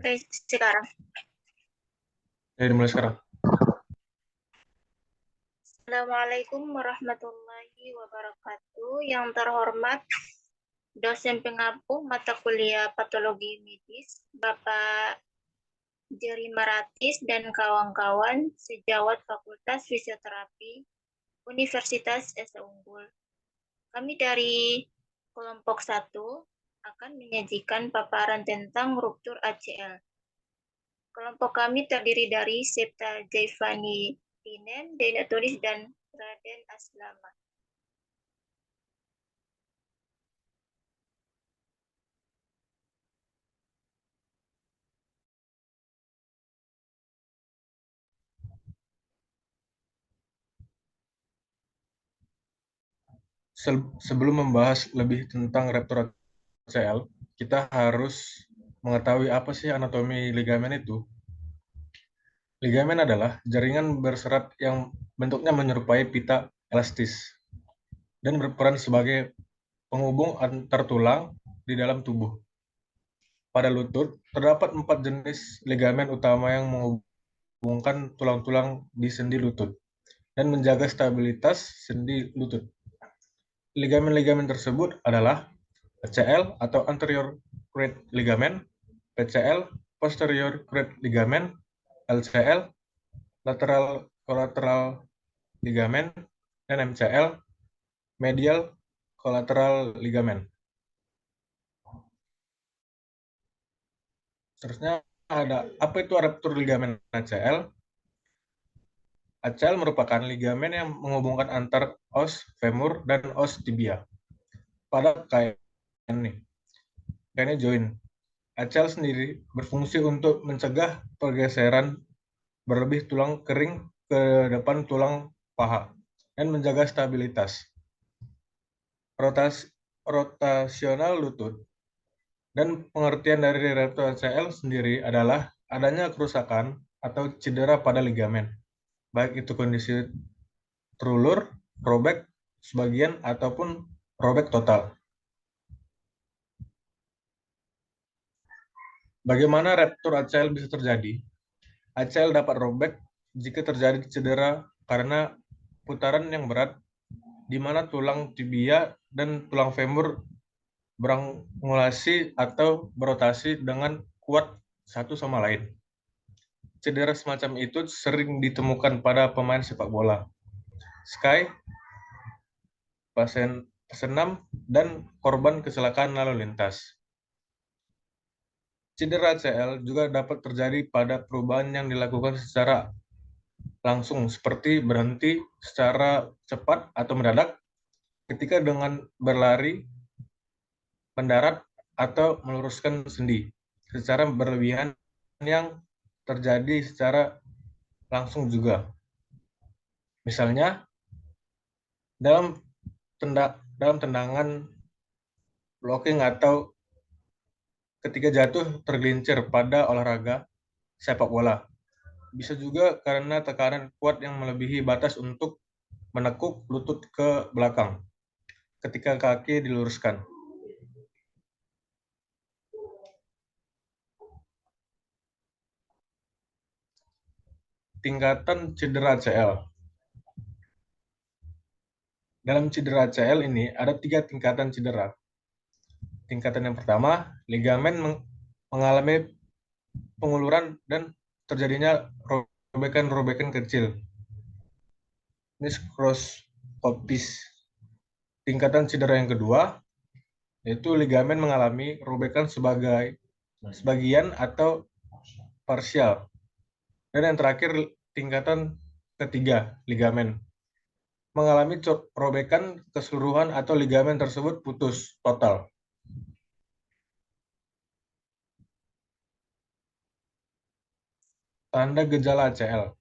Oke, sekarang. Dimulai sekarang. Assalamualaikum warahmatullahi wabarakatuh. Yang terhormat dosen pengampu mata kuliah patologi medis, Bapak Jerry Maratis dan kawan-kawan sejawat Fakultas Fisioterapi Universitas Esa Unggul. Kami dari kelompok 1 akan menyajikan paparan tentang ruptur ACL. Kelompok kami terdiri dari Septa Jaivani Tinen, Dena Tulis, dan Raden Aslama. Sebelum membahas lebih tentang ruptur ACL, kita harus mengetahui apa sih anatomi ligamen itu. Ligamen adalah jaringan berserat yang bentuknya menyerupai pita elastis dan berperan sebagai penghubung antar tulang di dalam tubuh. Pada lutut, terdapat 4 jenis ligamen utama yang menghubungkan tulang-tulang di sendi lutut dan menjaga stabilitas sendi lutut. Ligamen-ligamen tersebut adalah ACL atau anterior cruciate ligament, PCL posterior cruciate ligament, LCL lateral collateral ligament, dan MCL medial collateral ligament. Seterusnya ada apa itu ruptur ligamen ACL? ACL merupakan ligamen yang menghubungkan antar os femur dan os tibia pada kain ini. Kainnya join. ACL sendiri berfungsi untuk mencegah pergeseran berlebih tulang kering ke depan tulang paha dan menjaga stabilitas. Rotasional lutut dan pengertian dari ruptur ACL sendiri adalah adanya kerusakan atau cedera pada ligamen, baik itu kondisi terulur, robek sebagian, ataupun robek total. Bagaimana ruptur ACL bisa terjadi? ACL dapat robek jika terjadi cedera karena putaran yang berat di mana tulang tibia dan tulang femur berangulasi atau berotasi dengan kuat satu sama lain. Cedera semacam itu sering ditemukan pada pemain sepak bola, ski, pasien senam, dan korban kecelakaan lalu lintas. Cedera ACL juga dapat terjadi pada perubahan yang dilakukan secara langsung, seperti berhenti secara cepat atau mendadak ketika dengan berlari, mendarat, atau meluruskan sendi secara berlebihan yang terjadi secara langsung juga. Misalnya, dalam tendangan blocking atau ketika jatuh tergelincir pada olahraga sepak bola. Bisa juga karena tekanan kuat yang melebihi batas untuk menekuk lutut ke belakang ketika kaki diluruskan. Tingkatan cedera ACL. Dalam cedera ACL ini ada 3 tingkatan cedera. Tingkatan yang pertama, ligamen mengalami penguluran dan terjadinya robekan-robekan kecil. Ini skroskopis. Tingkatan cedera yang kedua, yaitu ligamen mengalami robekan sebagian atau parsial. Dan yang terakhir, tingkatan ketiga, ligamen mengalami robekan keseluruhan atau ligamen tersebut putus total. Tanda gejala ACL.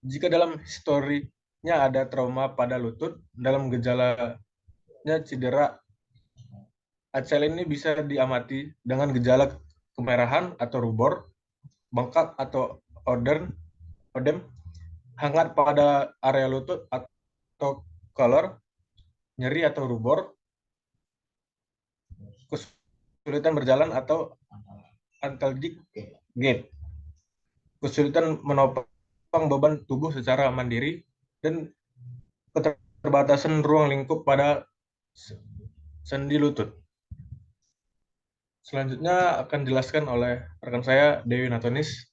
Jika dalam historinya ada trauma pada lutut, dalam gejalanya cedera, ACL ini bisa diamati dengan gejala kemerahan atau rubor, bengkak atau odem, hangat pada area lutut atau color, nyeri atau rubor, kesulitan berjalan atau antalgic gait, kesulitan menopang beban tubuh secara mandiri, dan keterbatasan ruang lingkup pada sendi lutut. Selanjutnya akan dijelaskan oleh rekan saya, Dewi Natonis.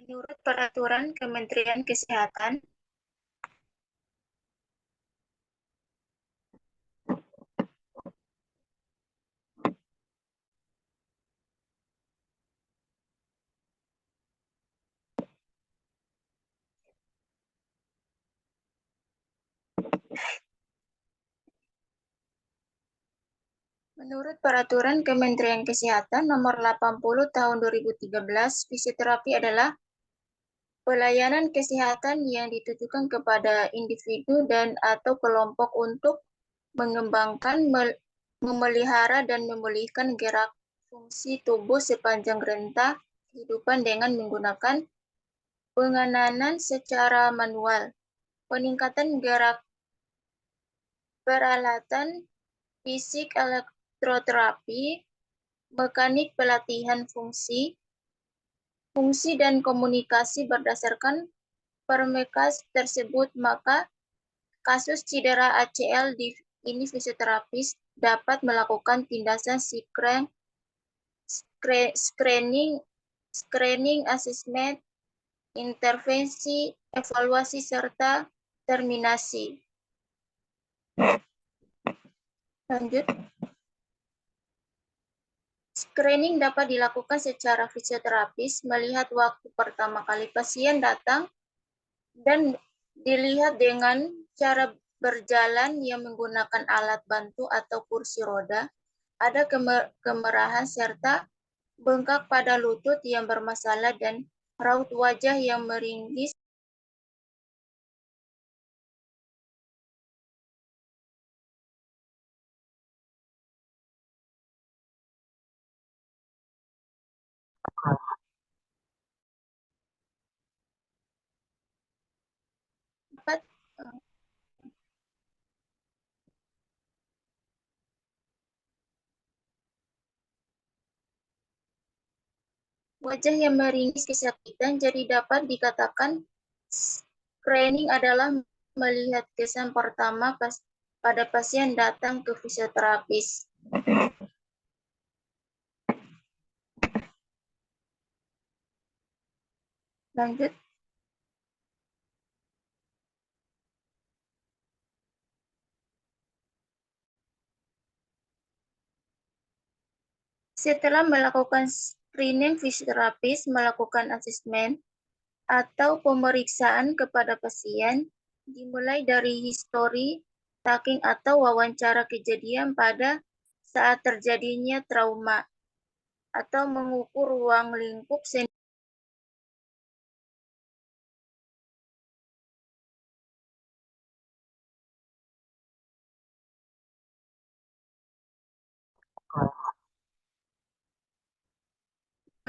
Menurut peraturan Kementerian Kesehatan, Kementerian Kesehatan Nomor 80 Tahun 2013, fisioterapi adalah pelayanan kesehatan yang ditujukan kepada individu dan atau kelompok untuk mengembangkan, memelihara, dan memulihkan gerak fungsi tubuh sepanjang rentang kehidupan dengan menggunakan penganan secara manual, peningkatan gerak, peralatan fisik, elektroterapi, mekanik, pelatihan fungsi dan komunikasi berdasarkan permekas tersebut. Maka kasus cedera ACL ini fisioterapis dapat melakukan tindakan screening, asesmen, intervensi, evaluasi, serta terminasi. Lanjut. Screening dapat dilakukan secara fisioterapis, melihat waktu pertama kali pasien datang dan dilihat dengan cara berjalan yang menggunakan alat bantu atau kursi roda, ada kemerahan serta bengkak pada lutut yang bermasalah dan raut wajah yang meringis. Dapat wajah yang meringis kesakitan, jadi dapat dikatakan screening adalah melihat kesan pertama pada pasien datang ke fisioterapis. Lanjut. Setelah melakukan screening, fisioterapis melakukan asesmen atau pemeriksaan kepada pasien, dimulai dari histori, taking atau wawancara kejadian pada saat terjadinya trauma, atau mengukur ruang lingkup sendi.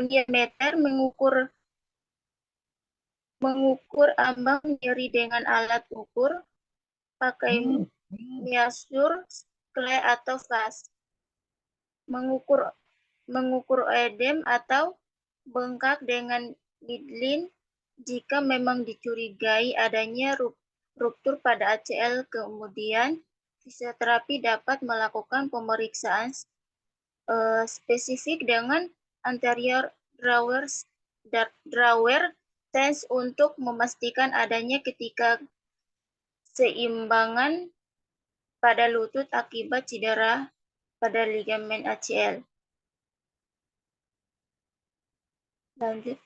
Diameter, mengukur ambang nyeri dengan alat ukur, pakai measure, scale atau vas. Mengukur edem atau bengkak dengan midline jika memang dicurigai adanya ruptur pada ACL. Kemudian fisioterapi dapat melakukan pemeriksaan spesifik dengan anterior drawer tense untuk memastikan adanya keseimbangan pada lutut akibat cedera pada ligamen ACL. Lanjut.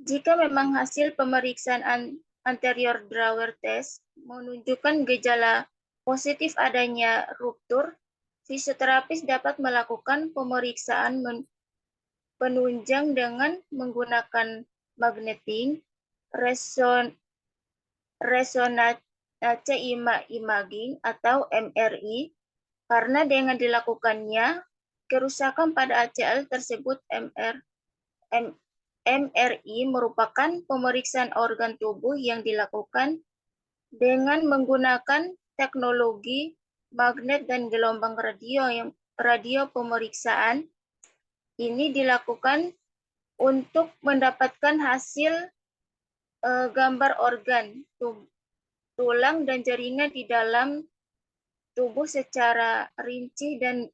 Jika memang hasil pemeriksaan anterior drawer test menunjukkan gejala positif adanya ruptur, fisioterapis dapat melakukan pemeriksaan penunjang dengan menggunakan magnetic resonance imaging atau MRI, karena dengan dilakukannya kerusakan pada ACL tersebut. MRI merupakan pemeriksaan organ tubuh yang dilakukan dengan menggunakan teknologi magnet dan gelombang radio pemeriksaan. Ini dilakukan untuk mendapatkan hasil gambar organ, tulang dan jaringan di dalam tubuh secara rinci dan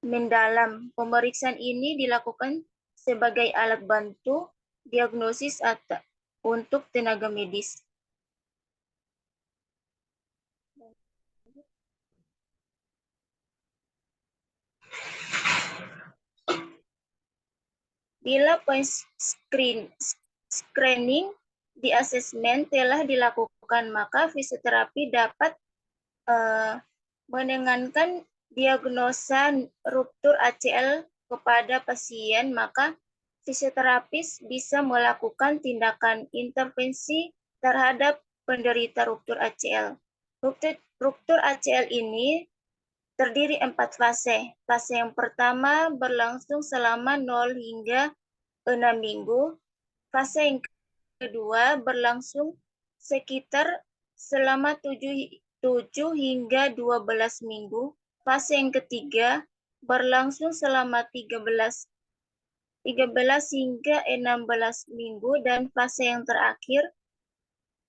mendalam. Pemeriksaan ini dilakukan sebagai alat bantu diagnosis untuk tenaga medis. Bila poin screening di asesmen telah dilakukan, maka fisioterapi dapat menenangkan diagnosa ruptur ACL kepada pasien, maka fisioterapis bisa melakukan tindakan intervensi terhadap penderita ruptur ACL. Ruptur ACL ini terdiri 4 fase. Fase yang pertama berlangsung selama 0 hingga 6 minggu. Fase yang kedua berlangsung sekitar selama 7 hingga 12 minggu. Fase yang ketiga berlangsung selama 13 hingga 16 minggu. Dan fase yang terakhir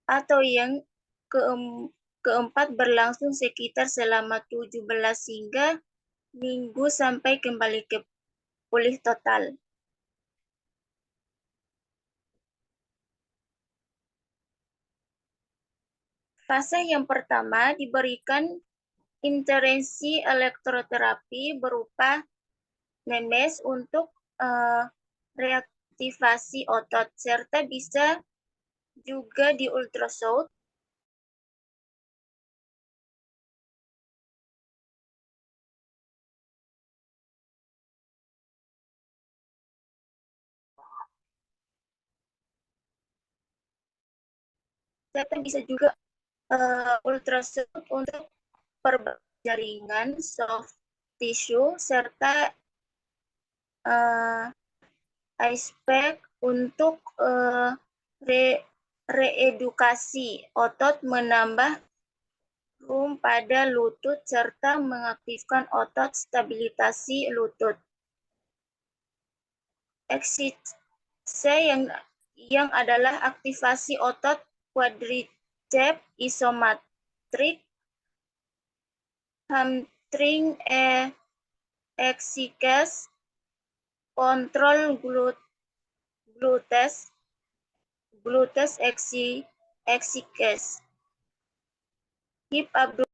atau yang keempat berlangsung sekitar selama 17 hingga minggu sampai kembali ke pulih total. Fase yang pertama diberikan intervensi elektroterapi berupa memes untuk reaktivasi otot, serta bisa juga di ultrasound serta bisa juga ultrasound untuk perbaikan jaringan, soft tissue, serta icepack untuk reedukasi otot, menambah room pada lutut, serta mengaktifkan otot stabilisasi lutut. Eksitse yang adalah aktivasi otot quadricep isometrik, hamstring exicus, kontrol glutes exicus, hip abdomen,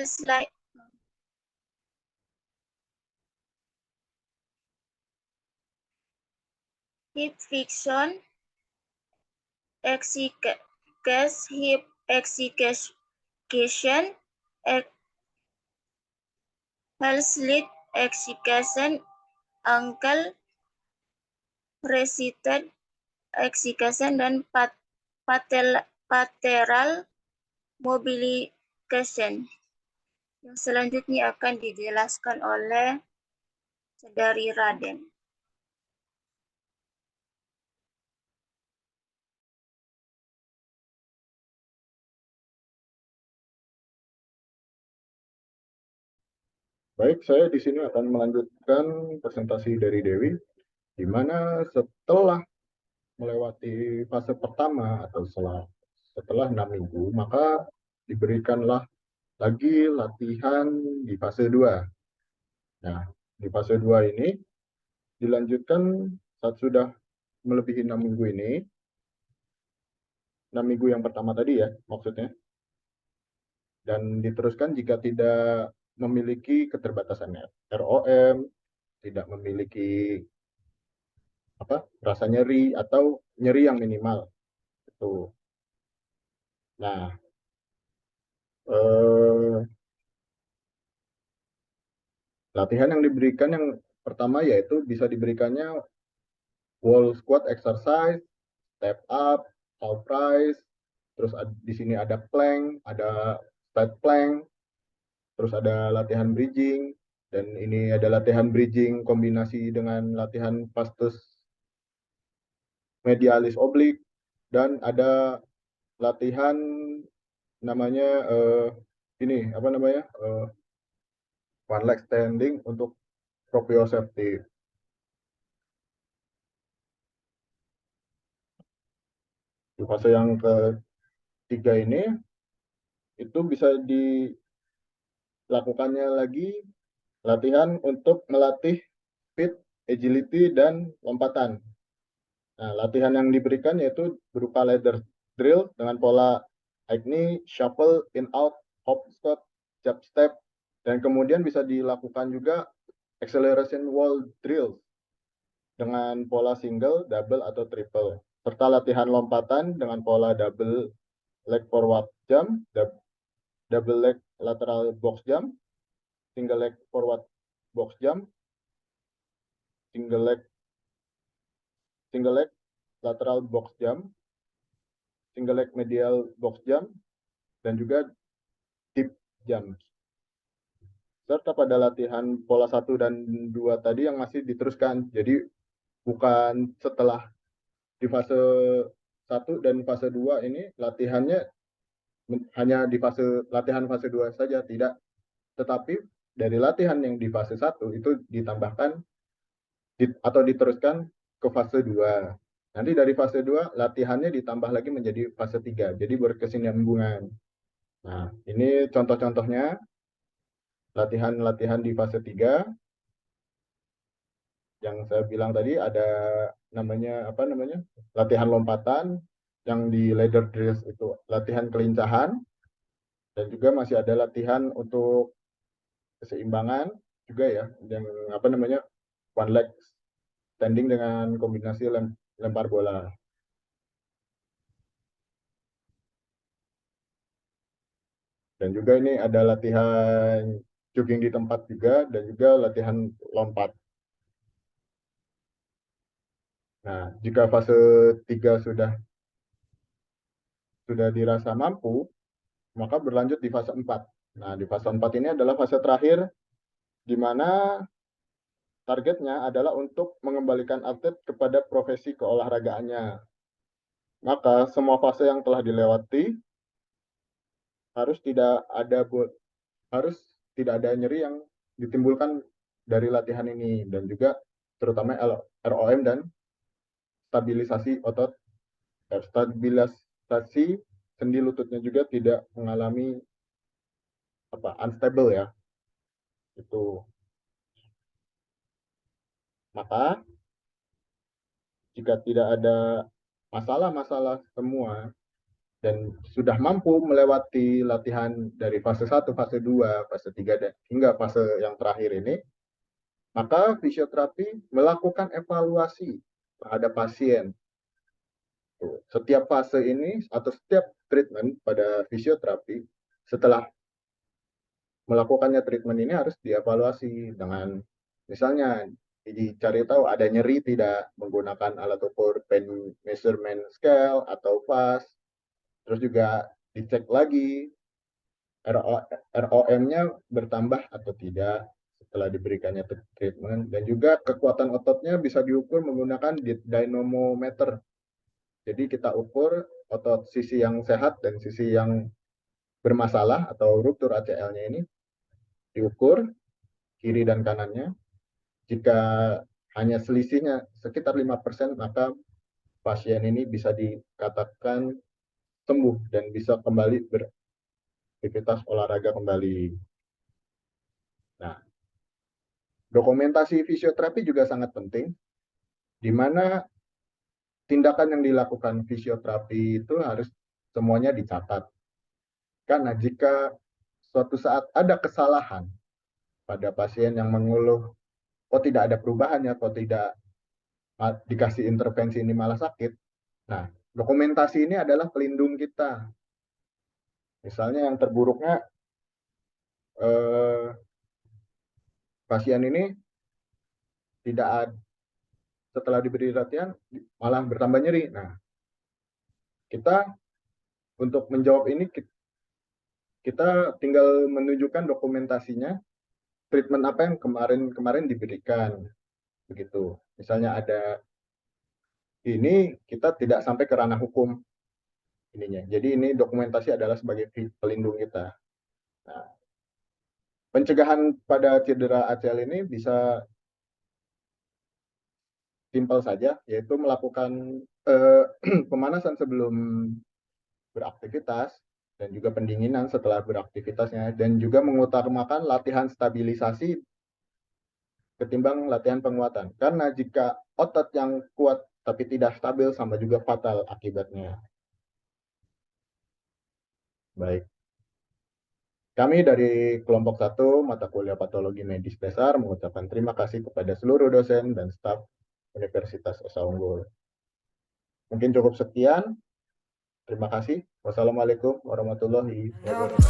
slide, hip flexion, exicus, hip excitation, slide excitation, ankle resisted excitation, dan lateral mobilization. Yang selanjutnya akan dijelaskan oleh Saudari Raden. Baik, saya di sini akan melanjutkan presentasi dari Dewi, di mana setelah melewati fase pertama atau setelah 6 minggu, maka diberikanlah lagi latihan di fase 2. Nah, di fase 2 ini dilanjutkan saat sudah melebihi 6 minggu ini, 6 minggu yang pertama tadi ya maksudnya, dan diteruskan jika tidak memiliki keterbatasan ROM, tidak memiliki rasa nyeri atau nyeri yang minimal. Itu. Nah, latihan yang diberikan yang pertama yaitu bisa diberikannya wall squat exercise, step up, calf rise, terus di sini ada plank, ada side plank, terus ada latihan bridging, dan ini ada latihan bridging kombinasi dengan latihan vastus medialis oblik, dan ada latihan namanya ini apa namanya one leg standing untuk proprioceptive. Di fase yang ketiga ini itu bisa dilakukannya lagi latihan untuk melatih speed, agility, dan lompatan. Nah, latihan yang diberikan yaitu berupa ladder drill dengan pola high knee, shuffle, in out, hop step, jab step, dan kemudian bisa dilakukan juga acceleration wall drill dengan pola single, double, atau triple, serta latihan lompatan dengan pola double leg forward jump, double leg lateral box jump, single leg forward box jump, single leg lateral box jump, single leg medial box jump, dan juga deep jump. Serta pada latihan pola 1 dan 2 tadi yang masih diteruskan. Jadi bukan setelah di fase 1 dan fase 2 ini latihannya hanya di latihan fase 2 saja, tidak. Tetapi dari latihan yang di fase 1 itu ditambahkan atau diteruskan ke fase 2. Nanti dari fase 2 latihannya ditambah lagi menjadi fase 3. Jadi berkesinambungan. Nah, ini contoh-contohnya latihan-latihan di fase 3 yang saya bilang tadi. Ada namanya latihan lompatan, yang di ladder drills itu latihan kelincahan, dan juga masih ada latihan untuk keseimbangan juga ya, yang one leg standing dengan kombinasi lempar bola. Dan juga ini ada latihan jogging di tempat juga, dan juga latihan lompat. Nah, jika fase 3 sudah dirasa mampu, maka berlanjut di fase 4. Nah, di fase 4 ini adalah fase terakhir, di mana targetnya adalah untuk mengembalikan atlet kepada profesi keolahragaannya. Maka semua fase yang telah dilewati harus tidak ada nyeri yang ditimbulkan dari latihan ini, dan juga terutama ROM dan stabilisasi otot, stabilisasi sendi lututnya juga tidak mengalami unstable ya. Itu. Maka jika tidak ada masalah-masalah semua dan sudah mampu melewati latihan dari fase 1, fase 2, fase 3, dan hingga fase yang terakhir ini, maka fisioterapi melakukan evaluasi terhadap pasien. Setiap fase ini atau setiap treatment pada fisioterapi, setelah melakukannya treatment ini harus dievaluasi dengan misalnya dicari tahu ada nyeri tidak, menggunakan alat ukur pain measurement scale atau VAS. Terus juga dicek lagi ROM-nya bertambah atau tidak setelah diberikannya treatment, dan juga kekuatan ototnya bisa diukur menggunakan dynamometer. Jadi kita ukur otot sisi yang sehat dan sisi yang bermasalah atau ruptur ACL-nya ini diukur kiri dan kanannya. Jika hanya selisihnya sekitar 5%, maka pasien ini bisa dikatakan sembuh dan bisa kembali beraktivitas olahraga kembali. Nah, dokumentasi fisioterapi juga sangat penting, di mana tindakan yang dilakukan fisioterapi itu harus semuanya dicatat. Karena jika suatu saat ada kesalahan pada pasien yang mengeluh, kok tidak ada perubahannya, kok tidak dikasih intervensi ini malah sakit. Nah, dokumentasi ini adalah pelindung kita. Misalnya yang terburuknya pasien ini tidak setelah diberi latihan malah bertambah nyeri. Nah, kita untuk menjawab ini kita tinggal menunjukkan dokumentasinya, treatment apa yang kemarin diberikan, begitu. Misalnya ada ini, kita tidak sampai ke ranah hukum ininya. Jadi ini dokumentasi adalah sebagai pelindung kita. Nah, pencegahan pada cedera ACL ini bisa simpel saja, yaitu melakukan pemanasan sebelum beraktivitas dan juga pendinginan setelah beraktivitasnya, dan juga mengutamakan latihan stabilisasi ketimbang latihan penguatan. Karena jika otot yang kuat tapi tidak stabil sama juga fatal akibatnya. Baik. Kami dari kelompok 1 mata kuliah patologi medis dasar mengucapkan terima kasih kepada seluruh dosen dan staf Universitas Esa Unggul. Mungkin cukup sekian. Terima kasih. Wassalamualaikum warahmatullahi wabarakatuh.